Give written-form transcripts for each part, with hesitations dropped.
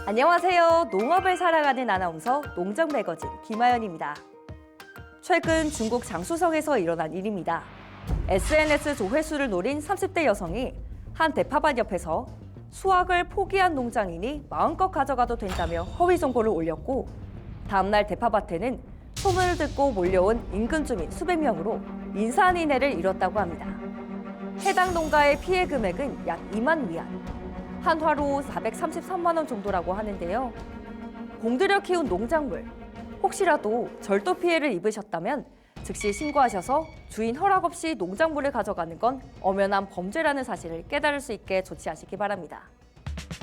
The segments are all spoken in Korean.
안녕하세요. 농업을 살아가는 아나운서 농정 매거진 김아연입니다. 최근 중국 장쑤성에서 일어난 일입니다. SNS 조회수를 노린 30대 여성이 한 대파밭 옆에서 수확을 포기한 농장인이 마음껏 가져가도 된다며 허위 정보를 올렸고, 다음날 대파밭에는 소문을 듣고 몰려온 인근 주민 수백 명으로 인산인해를 이뤘다고 합니다. 해당 농가의 피해 금액은 약 2만 위안, 한화로 433만 원 정도라고 하는데요. 공들여 키운 농작물, 혹시라도 절도 피해를 입으셨다면 즉시 신고하셔서 주인 허락 없이 농작물을 가져가는 건 엄연한 범죄라는 사실을 깨달을 수 있게 조치하시기 바랍니다.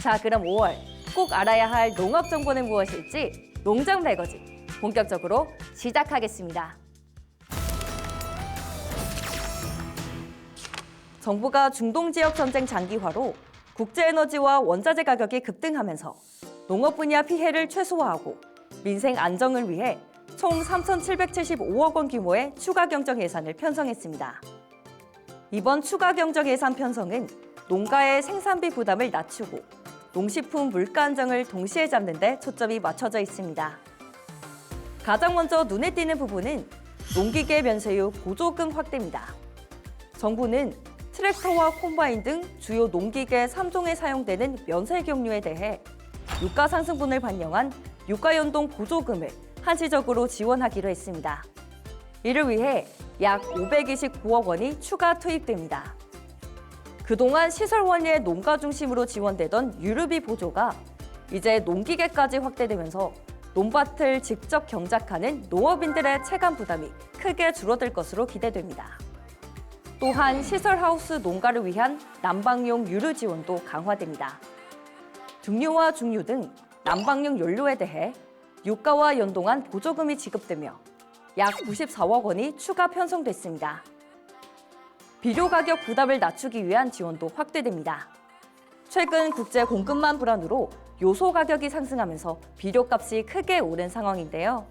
자, 그럼 5월 꼭 알아야 할 농업 정보는 무엇일지 농정 매거진 본격적으로 시작하겠습니다. 정부가 중동 지역 전쟁 장기화로 국제에너지와 원자재 가격이 급등하면서 농업 분야 피해를 최소화하고 민생 안정을 위해 총 3,775억 원 규모의 추가 경정 예산을 편성했습니다. 이번 추가 경정 예산 편성은 농가의 생산비 부담을 낮추고 농식품 물가 안정을 동시에 잡는 데 초점이 맞춰져 있습니다. 가장 먼저 눈에 띄는 부분은 농기계 면세유 보조금 확대입니다. 정부는 트랙터와 콤바인 등 주요 농기계 3종에 사용되는 면세 경류에 대해 유가 상승분을 반영한 유가연동 보조금을 한시적으로 지원하기로 했습니다. 이를 위해 약 529억 원이 추가 투입됩니다. 그동안 시설 원예 농가 중심으로 지원되던 유류비 보조가 이제 농기계까지 확대되면서 논밭을 직접 경작하는 농업인들의 체감 부담이 크게 줄어들 것으로 기대됩니다. 또한 시설하우스 농가를 위한 난방용 유류 지원도 강화됩니다. 등유와 중유 등 난방용 연료에 대해 유가와 연동한 보조금이 지급되며 약 94억 원이 추가 편성됐습니다. 비료 가격 부담을 낮추기 위한 지원도 확대됩니다. 최근 국제 공급망 불안으로 요소 가격이 상승하면서 비료값이 크게 오른 상황인데요.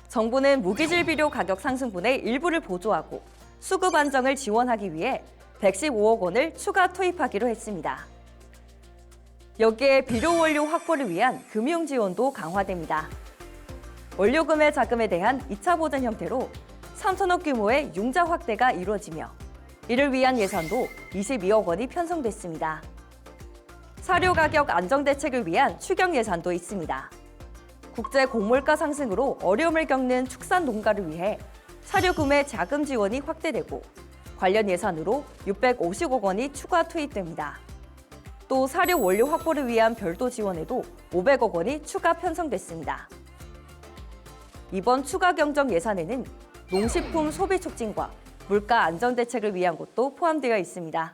정부는 무기질 비료 가격 상승분의 일부를 보조하고 수급 안정을 지원하기 위해 115억 원을 추가 투입하기로 했습니다. 여기에 비료 원료 확보를 위한 금융 지원도 강화됩니다. 원료금의 자금에 대한 2차 보전 형태로 3천억 규모의 융자 확대가 이루어지며 이를 위한 예산도 22억 원이 편성됐습니다. 사료 가격 안정 대책을 위한 추경 예산도 있습니다. 국제 곡물가 상승으로 어려움을 겪는 축산 농가를 위해 사료 구매 자금 지원이 확대되고 관련 예산으로 650억 원이 추가 투입됩니다. 또 사료 원료 확보를 위한 별도 지원에도 500억 원이 추가 편성됐습니다. 이번 추가 경정 예산에는 농식품 소비 촉진과 물가 안정 대책을 위한 것도 포함되어 있습니다.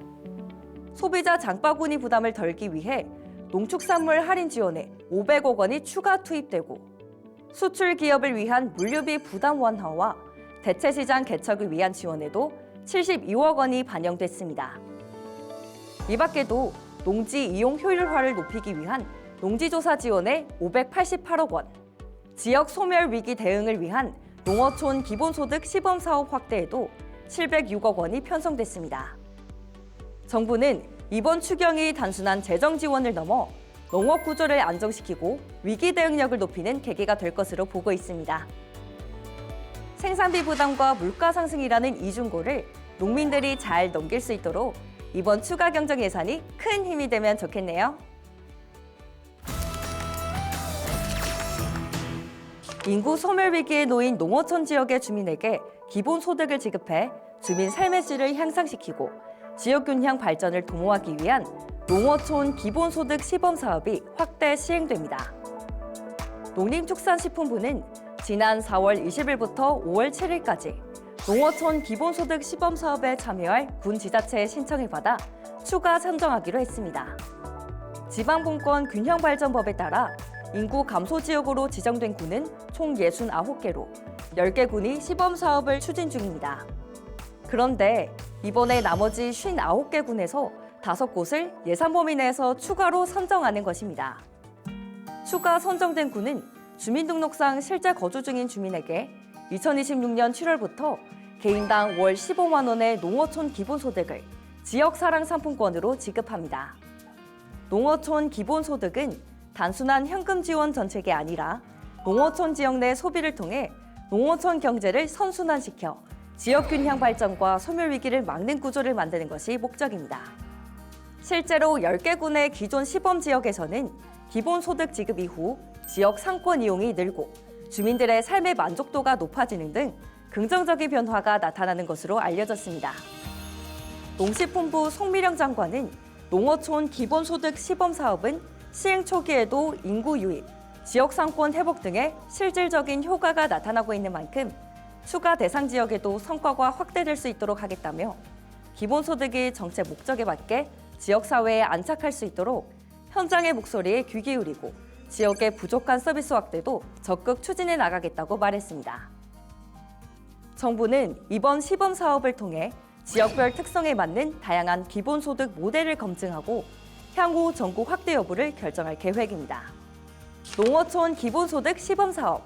소비자 장바구니 부담을 덜기 위해 농축산물 할인 지원에 500억 원이 추가 투입되고 수출 기업을 위한 물류비 부담 완화와 대체 시장 개척을 위한 지원에도 72억 원이 반영됐습니다. 이 밖에도 농지 이용 효율화를 높이기 위한 농지조사 지원에 588억 원, 지역 소멸 위기 대응을 위한 농어촌 기본소득 시범 사업 확대에도 706억 원이 편성됐습니다. 정부는 이번 추경이 단순한 재정 지원을 넘어 농업 구조를 안정시키고 위기 대응력을 높이는 계기가 될 것으로 보고 있습니다. 생산비 부담과 물가 상승이라는 이중고를 농민들이 잘 넘길 수 있도록 이번 추가 경정 예산이 큰 힘이 되면 좋겠네요. 인구 소멸 위기에 놓인 농어촌 지역의 주민에게 기본소득을 지급해 주민 삶의 질을 향상시키고 지역 균형 발전을 도모하기 위한 농어촌 기본소득 시범 사업이 확대 시행됩니다. 농림축산식품부는 지난 4월 20일부터 5월 7일까지 농어촌 기본소득 시범 사업에 참여할 군 지자체의 신청을 받아 추가 선정하기로 했습니다. 지방분권 균형발전법에 따라 인구 감소 지역으로 지정된 군은 총 69개로 10개 군이 시범 사업을 추진 중입니다. 그런데 이번에 나머지 59개 군에서 5곳을 예산 범위 내에서 추가로 선정하는 것입니다. 추가 선정된 군은 주민등록상 실제 거주 중인 주민에게 2026년 7월부터 개인당 월 15만 원의 농어촌 기본소득을 지역사랑 상품권으로 지급합니다. 농어촌 기본소득은 단순한 현금 지원 정책이 아니라 농어촌 지역 내 소비를 통해 농어촌 경제를 선순환시켜 지역 균형 발전과 소멸 위기를 막는 구조를 만드는 것이 목적입니다. 실제로 10개 군의 기존 시범 지역에서는 기본소득 지급 이후 지역 상권 이용이 늘고 주민들의 삶의 만족도가 높아지는 등 긍정적인 변화가 나타나는 것으로 알려졌습니다. 농식품부 송미령 장관은 농어촌 기본소득 시범 사업은 시행 초기에도 인구 유입, 지역 상권 회복 등의 실질적인 효과가 나타나고 있는 만큼 추가 대상 지역에도 성과가 확대될 수 있도록 하겠다며 기본소득이 정책 목적에 맞게 지역사회에 안착할 수 있도록 현장의 목소리에 귀 기울이고 지역의 부족한 서비스 확대도 적극 추진해 나가겠다고 말했습니다. 정부는 이번 시범 사업을 통해 지역별 특성에 맞는 다양한 기본소득 모델을 검증하고 향후 전국 확대 여부를 결정할 계획입니다. 농어촌 기본소득 시범 사업.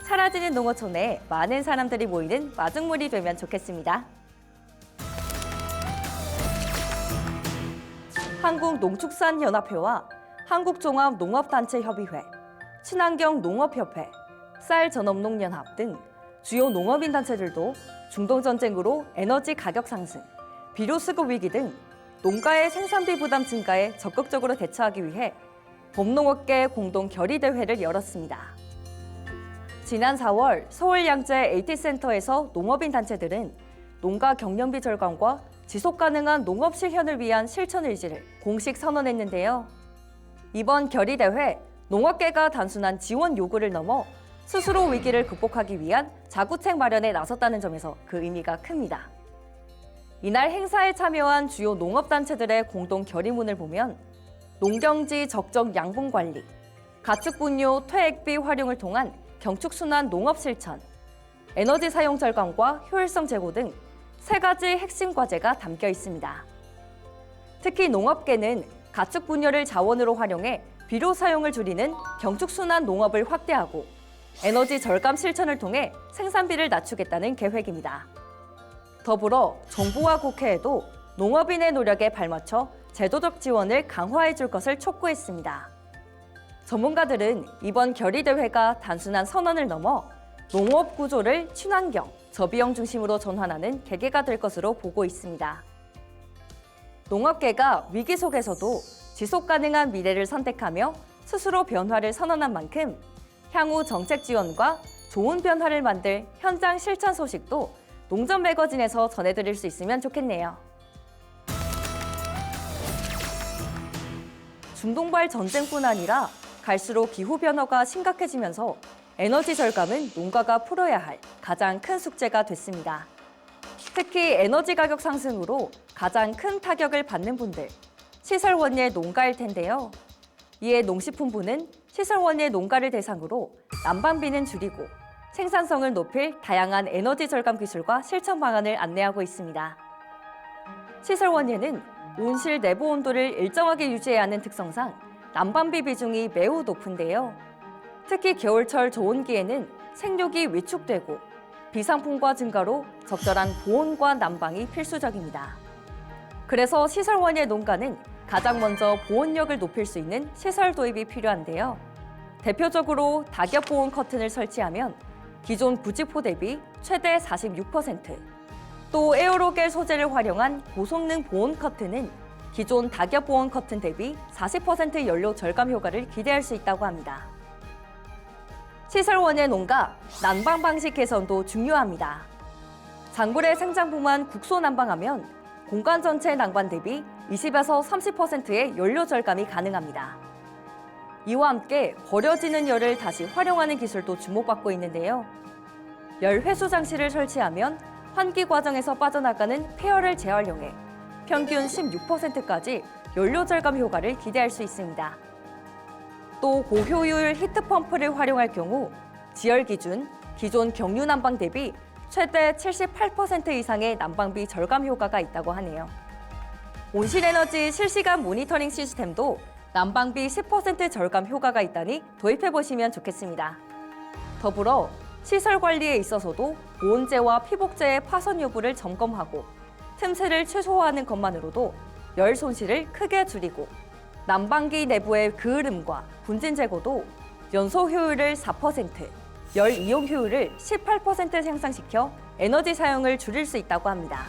사라지는 농어촌에 많은 사람들이 모이는 마중물이 되면 좋겠습니다. 한국농축산연합회와 한국종합농업단체협의회, 친환경농업협회, 쌀전업농연합 등 주요 농업인 단체들도 중동전쟁으로 에너지 가격 상승, 비료 수급 위기 등 농가의 생산비 부담 증가에 적극적으로 대처하기 위해 봄농업계 공동 결의대회를 열었습니다. 지난 4월 서울 양재 AT센터에서 농업인 단체들은 농가 경련비 절감과 지속 가능한 농업 실현을 위한 실천 의지를 공식 선언했는데요. 이번 결의대회, 농업계가 단순한 지원 요구를 넘어 스스로 위기를 극복하기 위한 자구책 마련에 나섰다는 점에서 그 의미가 큽니다. 이날 행사에 참여한 주요 농업단체들의 공동 결의문을 보면 농경지 적정 양분 관리, 가축 분뇨 퇴액비 활용을 통한 경축순환 농업 실천, 에너지 사용 절감과 효율성 제고 등 3가지 핵심 과제가 담겨 있습니다. 특히 농업계는 가축 분뇨를 자원으로 활용해 비료 사용을 줄이는 경축순환 농업을 확대하고 에너지 절감 실천을 통해 생산비를 낮추겠다는 계획입니다. 더불어 정부와 국회에도 농업인의 노력에 발맞춰 제도적 지원을 강화해 줄 것을 촉구했습니다. 전문가들은 이번 결의대회가 단순한 선언을 넘어 농업 구조를 친환경, 저비용 중심으로 전환하는 계기가 될 것으로 보고 있습니다. 농업계가 위기 속에서도 지속 가능한 미래를 선택하며 스스로 변화를 선언한 만큼 향후 정책 지원과 좋은 변화를 만들 현장 실천 소식도 농전 매거진에서 전해드릴 수 있으면 좋겠네요. 중동발 전쟁뿐 아니라 갈수록 기후변화가 심각해지면서 에너지 절감은 농가가 풀어야 할 가장 큰 숙제가 됐습니다. 특히 에너지 가격 상승으로 가장 큰 타격을 받는 분들, 시설원예 농가일 텐데요. 이에 농식품부는 시설원예 농가를 대상으로 난방비는 줄이고 생산성을 높일 다양한 에너지 절감 기술과 실천 방안을 안내하고 있습니다. 시설원예는 온실 내부 온도를 일정하게 유지해야 하는 특성상 난방비 비중이 매우 높은데요. 특히 겨울철 저온기에는 생육이 위축되고 비상풍과 증가로 적절한 보온과 난방이 필수적입니다. 그래서 시설원예 농가는 가장 먼저 보온력을 높일 수 있는 시설 도입이 필요한데요. 대표적으로 낙엽 보온 커튼을 설치하면 기존 부직포 대비 최대 46%, 또 에어로겔 소재를 활용한 고성능 보온 커튼은 기존 낙엽 보온 커튼 대비 40% 연료 절감 효과를 기대할 수 있다고 합니다. 시설원예 농가, 난방 방식 개선도 중요합니다. 장골의 생장부만 국소 난방하면 공간 전체 난방 대비 20에서 30%의 연료 절감이 가능합니다. 이와 함께 버려지는 열을 다시 활용하는 기술도 주목받고 있는데요. 열 회수 장치를 설치하면 환기 과정에서 빠져나가는 폐열을 재활용해 평균 16%까지 연료 절감 효과를 기대할 수 있습니다. 또 고효율 히트펌프를 활용할 경우 지열 기준, 기존 경유 난방 대비 최대 78% 이상의 난방비 절감 효과가 있다고 하네요. 온실에너지 실시간 모니터링 시스템도 난방비 10% 절감 효과가 있다니 도입해보시면 좋겠습니다. 더불어 시설 관리에 있어서도 보온재와 피복재의 파손 여부를 점검하고 틈새를 최소화하는 것만으로도 열 손실을 크게 줄이고 난방기 내부의 그을음과 분진 제거도 연소 효율을 4%, 열 이용 효율을 18% 향상시켜 에너지 사용을 줄일 수 있다고 합니다.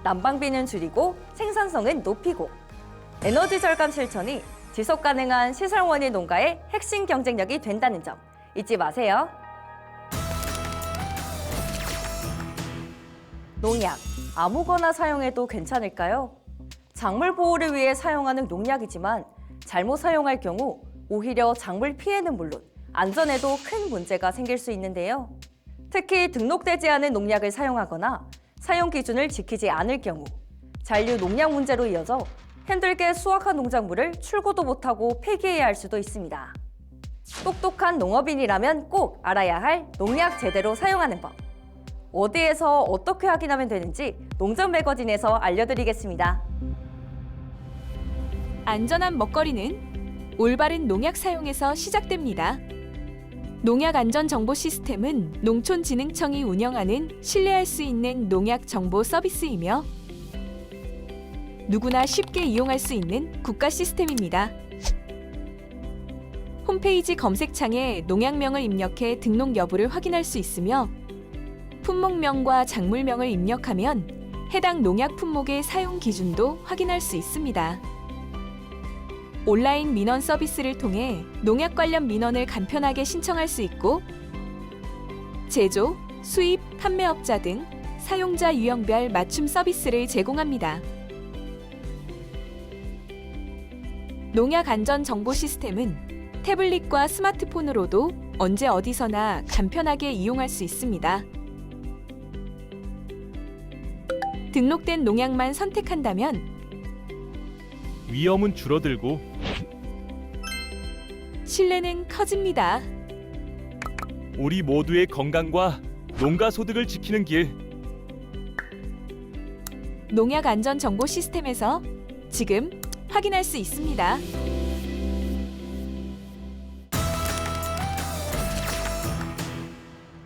난방비는 줄이고 생산성은 높이고 에너지 절감 실천이 지속 가능한 시설원인 농가의 핵심 경쟁력이 된다는 점 잊지 마세요. 농약, 아무거나 사용해도 괜찮을까요? 작물 보호를 위해 사용하는 농약이지만 잘못 사용할 경우 오히려 작물 피해는 물론 안전에도 큰 문제가 생길 수 있는데요. 특히 등록되지 않은 농약을 사용하거나 사용 기준을 지키지 않을 경우 잔류 농약 문제로 이어져 힘들게 수확한 농작물을 출고도 못하고 폐기해야 할 수도 있습니다. 똑똑한 농업인이라면 꼭 알아야 할 농약 제대로 사용하는 법. 어디에서 어떻게 확인하면 되는지 농전 매거진에서 알려드리겠습니다. 안전한 먹거리는 올바른 농약 사용에서 시작됩니다. 농약 안전 정보 시스템은 농촌진흥청이 운영하는 신뢰할 수 있는 농약 정보 서비스이며 누구나 쉽게 이용할 수 있는 국가 시스템입니다. 홈페이지 검색창에 농약명을 입력해 등록 여부를 확인할 수 있으며 품목명과 작물명을 입력하면 해당 농약 품목의 사용 기준도 확인할 수 있습니다. 온라인 민원 서비스를 통해 농약 관련 민원을 간편하게 신청할 수 있고 제조, 수입, 판매업자 등 사용자 유형별 맞춤 서비스를 제공합니다. 농약 안전 정보 시스템은 태블릿과 스마트폰으로도 언제 어디서나 간편하게 이용할 수 있습니다. 등록된 농약만 선택한다면 위험은 줄어들고 신뢰는 커집니다. 우리 모두의 건강과 농가 소득을 지키는 길. 농약 안전 정보 시스템에서 지금 확인할 수 있습니다.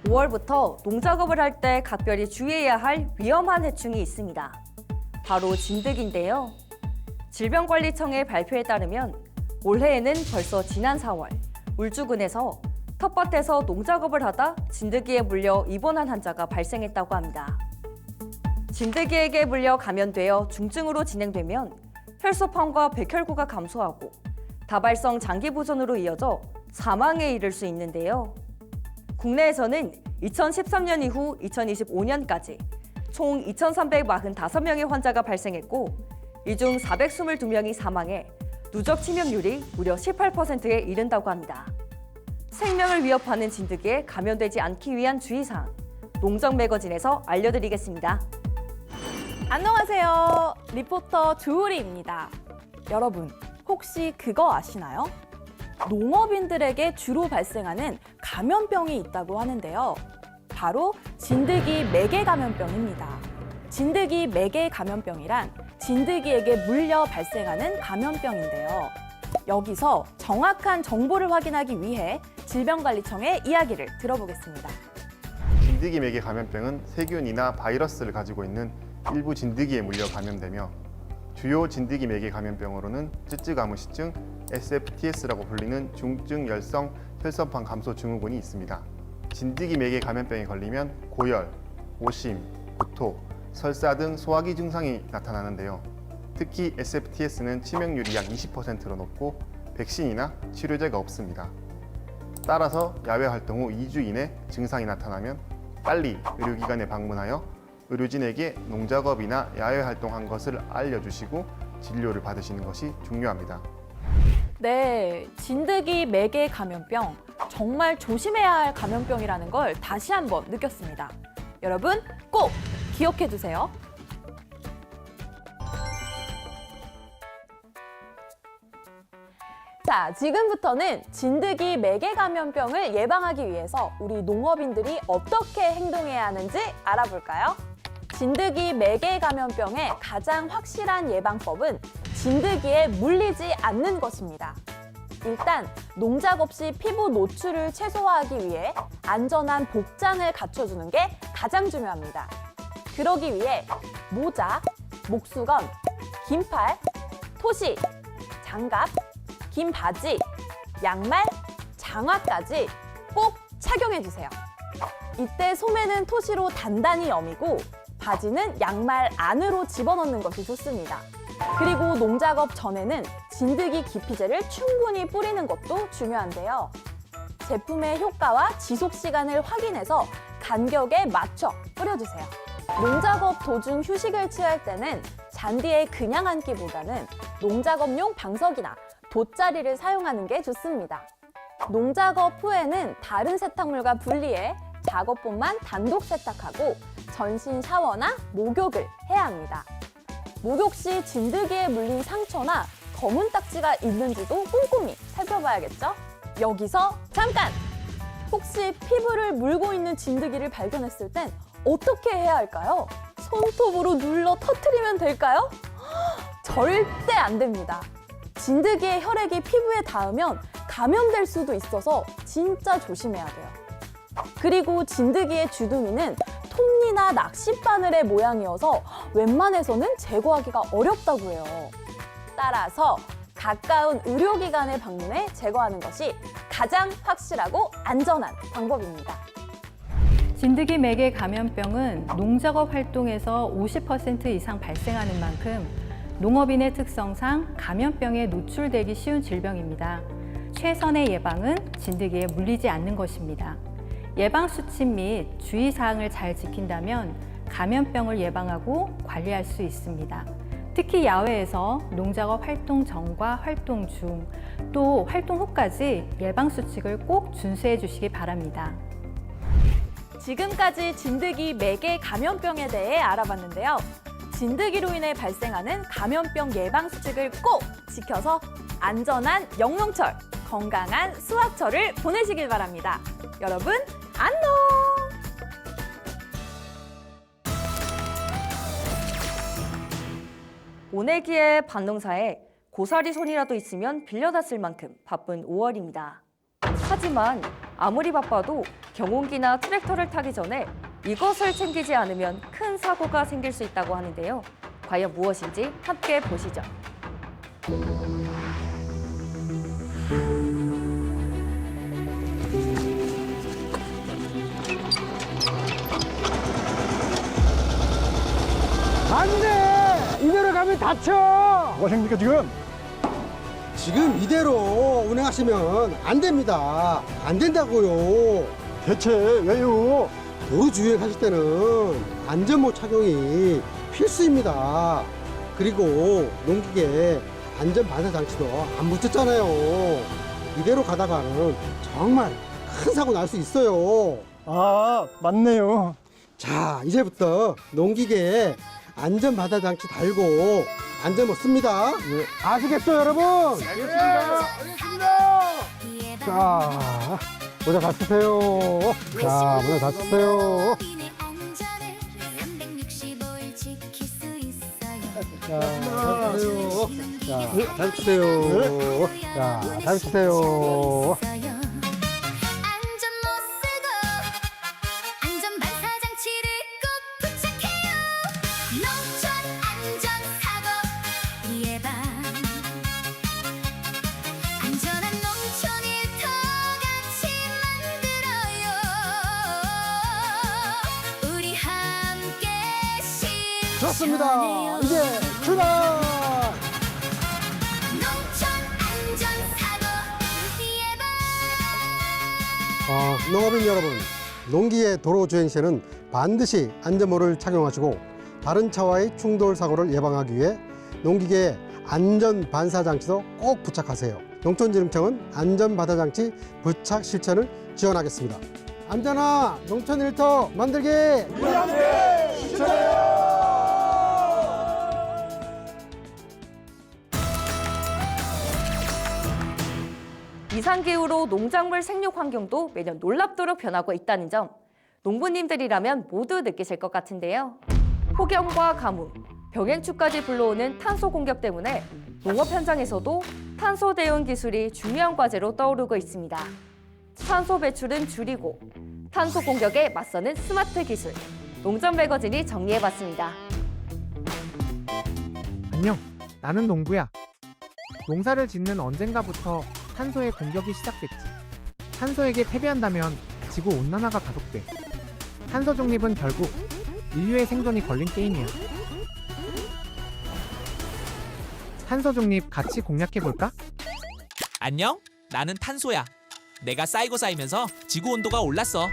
(5월부터) 농작업을 할 때 각별히 주의해야 할 위험한 해충이 있습니다. 바로 진드기인데요. 질병관리청의 발표에 따르면 올해에는 벌써 지난 4월 울주군에서 텃밭에서 농작업을 하다 진드기에 물려 입원한 환자가 발생했다고 합니다. 진드기에게 물려 감염되어 중증으로 진행되면 혈소판과 백혈구가 감소하고 다발성 장기 부전으로 이어져 사망에 이를 수 있는데요. 국내에서는 2013년 이후 2025년까지 총 2,345명의 환자가 발생했고 이 중 422명이 사망해 누적 치명률이 무려 18%에 이른다고 합니다. 생명을 위협하는 진드기에 감염되지 않기 위한 주의사항, 농정 매거진에서 알려드리겠습니다. 안녕하세요. 리포터 주우리입니다. 여러분, 혹시 그거 아시나요? 농업인들에게 주로 발생하는 감염병이 있다고 하는데요. 바로 진드기 매개 감염병입니다. 진드기 매개 감염병이란 진드기에게 물려 발생하는 감염병인데요. 여기서 정확한 정보를 확인하기 위해 질병관리청의 이야기를 들어보겠습니다. 진드기 매개 감염병은 세균이나 바이러스를 가지고 있는 일부 진드기에 물려 감염되며 주요 진드기 매개 감염병으로는 쯔쯔가무시증, SFTS라고 불리는 중증 열성 혈소판 감소 증후군이 있습니다. 진드기 매개 감염병에 걸리면 고열, 오심, 구토, 설사 등 소화기 증상이 나타나는데요. 특히 SFTS는 치명률이 약 20%로 높고 백신이나 치료제가 없습니다. 따라서 야외 활동 후 2주 이내 증상이 나타나면 빨리 의료기관에 방문하여 의료진에게 농작업이나 야외 활동한 것을 알려주시고 진료를 받으시는 것이 중요합니다. 네, 진드기 매개 감염병, 정말 조심해야 할 감염병이라는 걸 다시 한번 느꼈습니다. 여러분 꼭 기억해 두세요. 자, 지금부터는 진드기 매개 감염병을 예방하기 위해서 우리 농업인들이 어떻게 행동해야 하는지 알아볼까요? 진드기 매개 감염병의 가장 확실한 예방법은 진드기에 물리지 않는 것입니다. 일단 농작업 시 피부 노출을 최소화하기 위해 안전한 복장을 갖춰주는 게 가장 중요합니다. 그러기 위해 모자, 목수건, 긴팔, 토시, 장갑, 긴 바지, 양말, 장화까지 꼭 착용해 주세요. 이때 소매는 토시로 단단히 여미고 바지는 양말 안으로 집어넣는 것이 좋습니다. 그리고 농작업 전에는 진드기 기피제를 충분히 뿌리는 것도 중요한데요. 제품의 효과와 지속 시간을 확인해서 간격에 맞춰 뿌려주세요. 농작업 도중 휴식을 취할 때는 잔디에 그냥 앉기보다는 농작업용 방석이나 돗자리를 사용하는 게 좋습니다. 농작업 후에는 다른 세탁물과 분리해 작업복만 단독 세탁하고 전신 샤워나 목욕을 해야 합니다. 목욕 시 진드기에 물린 상처나 검은 딱지가 있는지도 꼼꼼히 살펴봐야겠죠? 여기서 잠깐! 혹시 피부를 물고 있는 진드기를 발견했을 땐 어떻게 해야 할까요? 손톱으로 눌러 터트리면 될까요? 절대 안 됩니다. 진드기의 혈액이 피부에 닿으면 감염될 수도 있어서 진짜 조심해야 돼요. 그리고 진드기의 주둥이는 톱니나 낚싯바늘의 모양이어서 웬만해서는 제거하기가 어렵다고 해요. 따라서 가까운 의료기관에 방문해 제거하는 것이 가장 확실하고 안전한 방법입니다. 진드기 매개 감염병은 농작업 활동에서 50% 이상 발생하는 만큼 농업인의 특성상 감염병에 노출되기 쉬운 질병입니다. 최선의 예방은 진드기에 물리지 않는 것입니다. 예방수칙 및 주의사항을 잘 지킨다면 감염병을 예방하고 관리할 수 있습니다. 특히 야외에서 농작업 활동 전과 활동 중, 또 활동 후까지 예방수칙을 꼭 준수해 주시기 바랍니다. 지금까지 진드기 매개 감염병에 대해 알아봤는데요. 진드기로 인해 발생하는 감염병 예방 수칙을 꼭 지켜서 안전한 영농철, 건강한 수확철을 보내시길 바랍니다. 여러분, 안녕! 모내기의 밭농사에 고사리 손이라도 있으면 빌려다 쓸 만큼 바쁜 5월입니다. 하지만 아무리 바빠도 경운기나 트랙터를 타기 전에 이것을 챙기지 않으면 큰 사고가 생길 수 있다고 하는데요. 과연 무엇인지 함께 보시죠. 안 돼! 이대로 가면 다쳐! 뭐가 생깁니까 지금? 지금 이대로 운행하시면 안 됩니다. 안 된다고요. 대체 왜요? 도로 주행 하실 때는 안전모 착용이 필수입니다. 그리고 농기계 안전 반사 장치도 안 붙였잖아요. 이대로 가다가는 정말 큰 사고 날 수 있어요. 아 맞네요. 자, 이제부터 농기계에 안전 반사 장치 달고 안전모 씁니다. 예, 아시겠죠 여러분? 알겠습니다. 자 모자 다 쓰세요. 자 모자 다 쓰세요. 자, 잘 쓰세요. 자, 잘 쓰세요. 안전 못 쓰고 안전 반사 장치를 꼭 부착해요. 농촌 안전 사고 예방 안전한 농촌을 더 같이 만들어요. 우리 함께 좋습니다. 이제 출발. 농촌 안전 사고 예방 농업인 여러분, 농기의 도로 주행 시에는 반드시 안전모를 착용하시고 다른 차와의 충돌 사고를 예방하기 위해 농기계에 안전 반사 장치도 꼭 부착하세요. 농촌진흥청은 안전 반사 장치 부착 실천을 지원하겠습니다. 안전한 농촌 일터 만들기! 우리 함께 실천해요! 이상기후로 농작물 생육 환경도 매년 놀랍도록 변하고 있다는 점, 농부님들이라면 모두 느끼실 것 같은데요. 폭염과 가뭄, 병행추까지 불러오는 탄소 공격 때문에 농업 현장에서도 탄소 대응 기술이 중요한 과제로 떠오르고 있습니다. 탄소 배출은 줄이고 탄소 공격에 맞서는 스마트 기술, 농전 매거진이 정리해봤습니다. 안녕, 나는 농부야. 농사를 짓는 언젠가부터 탄소의 공격이 시작됐지. 탄소에게 패배한다면 지구 온난화가 가속돼. 탄소 중립은 결국 인류의 생존이 걸린 게임이야. 탄소 중립 같이 공략해볼까? 안녕? 나는 탄소야. 내가 쌓이고 쌓이면서 지구 온도가 올랐어.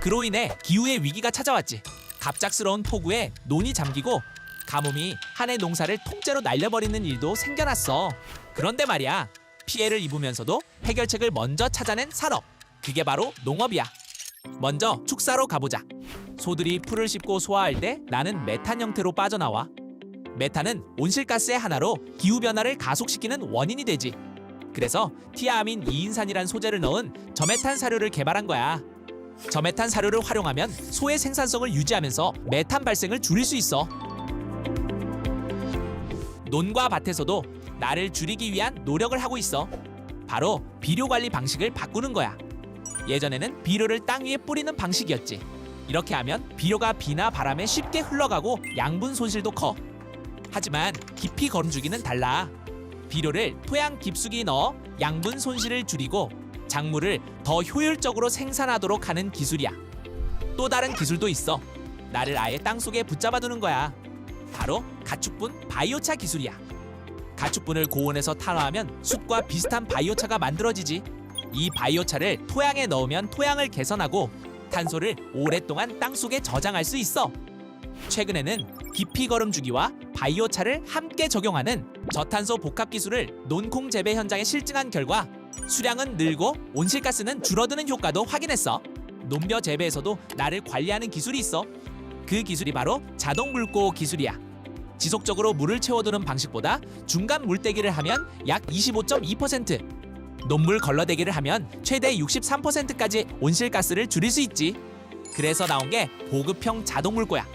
그로 인해 기후의 위기가 찾아왔지. 갑작스러운 폭우에 논이 잠기고 가뭄이 한 해 농사를 통째로 날려버리는 일도 생겨났어. 그런데 말이야, 피해를 입으면서도 해결책을 먼저 찾아낸 산업. 그게 바로 농업이야. 먼저 축사로 가보자. 소들이 풀을 씹고 소화할 때 나는 메탄 형태로 빠져나와. 메탄은 온실가스의 하나로 기후변화를 가속시키는 원인이 되지. 그래서 티아아민 2인산이란 소재를 넣은 저메탄 사료를 개발한 거야. 저메탄 사료를 활용하면 소의 생산성을 유지하면서 메탄 발생을 줄일 수 있어. 논과 밭에서도 나를 줄이기 위한 노력을 하고 있어. 바로 비료 관리 방식을 바꾸는 거야. 예전에는 비료를 땅 위에 뿌리는 방식이었지. 이렇게 하면 비료가 비나 바람에 쉽게 흘러가고 양분 손실도 커. 하지만 깊이 거름주기는 달라. 비료를 토양 깊숙이 넣어 양분 손실을 줄이고 작물을 더 효율적으로 생산하도록 하는 기술이야. 또 다른 기술도 있어. 나를 아예 땅속에 붙잡아두는 거야. 바로 가축분 바이오차 기술이야. 가축분을 고온에서 탄화하면 숯과 비슷한 바이오차가 만들어지지. 이 바이오차를 토양에 넣으면 토양을 개선하고 탄소를 오랫동안 땅속에 저장할 수 있어. 최근에는 깊이 거름주기와 바이오차를 함께 적용하는 저탄소 복합 기술을 논콩 재배 현장에 실증한 결과 수량은 늘고 온실가스는 줄어드는 효과도 확인했어. 논벼 재배에서도 나를 관리하는 기술이 있어. 그 기술이 바로 자동 물고 기술이야. 지속적으로 물을 채워두는 방식보다 중간 물대기를 하면 약 25.2%, 논물 걸러대기를 하면 최대 63%까지 온실가스를 줄일 수 있지. 그래서 나온 게 보급형 자동 물고야.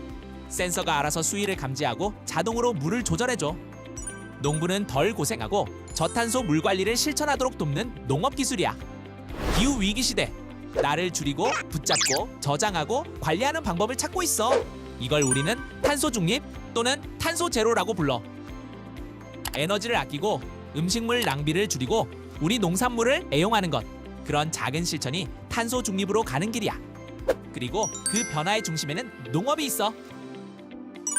센서가 알아서 수위를 감지하고 자동으로 물을 조절해줘. 농부는 덜 고생하고 저탄소 물 관리를 실천하도록 돕는 농업 기술이야. 기후 위기 시대, 나를 줄이고 붙잡고 저장하고 관리하는 방법을 찾고 있어. 이걸 우리는 탄소 중립 또는 탄소 제로라고 불러. 에너지를 아끼고 음식물 낭비를 줄이고 우리 농산물을 애용하는 것, 그런 작은 실천이 탄소 중립으로 가는 길이야. 그리고 그 변화의 중심에는 농업이 있어.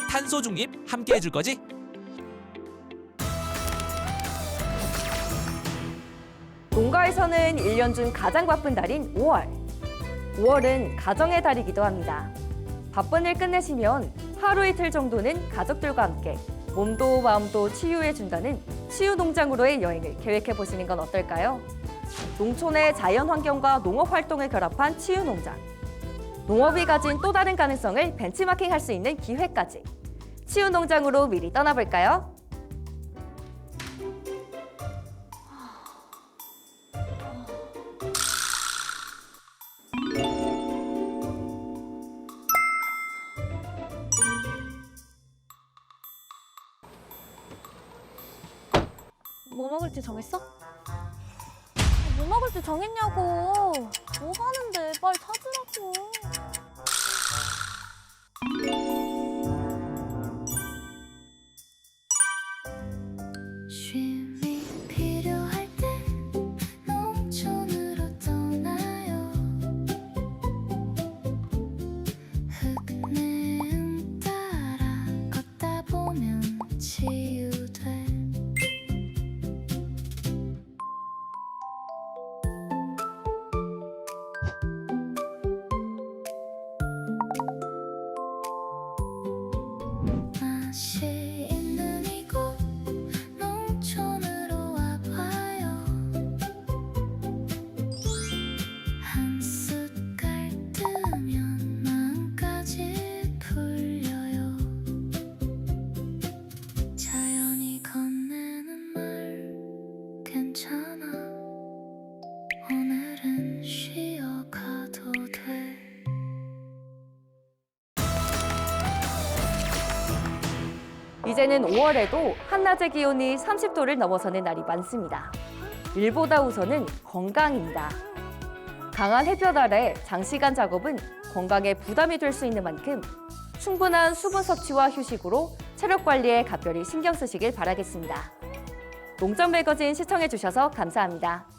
탄소 중립 함께 해줄 거지? 농가에서는 1년 중 가장 바쁜 달인 5월. 5월은 가정의 달이기도 합니다. 바쁜 일 끝내시면 하루 이틀 정도는 가족들과 함께 몸도 마음도 치유해준다는 치유농장으로의 여행을 계획해보시는 건 어떨까요? 농촌의 자연환경과 농업활동을 결합한 치유농장. 농업이 가진 또 다른 가능성을 벤치마킹할 수 있는 기회까지. 치유농장으로 미리 떠나볼까요? 뭐 먹을지 정했어? 뭐 먹을지 정했냐고. 뭐 하는데 빨리 찾으라고. 쉼이 필요할 때 농촌으로 떠나요. 흙내음 따라 걷다 보면 치유돼. 맛이 있는 이곳 농촌으로 와봐요. 한 숟갈 뜨면 마음까지 풀려요. 자연이 건네는 말 괜찮아. 오늘은 쉬어가도 돼. 이제는 5월에도 한낮의 기온이 30도를 넘어서는 날이 많습니다. 일보다 우선은 건강입니다. 강한 햇볕 아래 장시간 작업은 건강에 부담이 될 수 있는 만큼 충분한 수분 섭취와 휴식으로 체력 관리에 각별히 신경 쓰시길 바라겠습니다. 농점 매거진 시청해주셔서 감사합니다.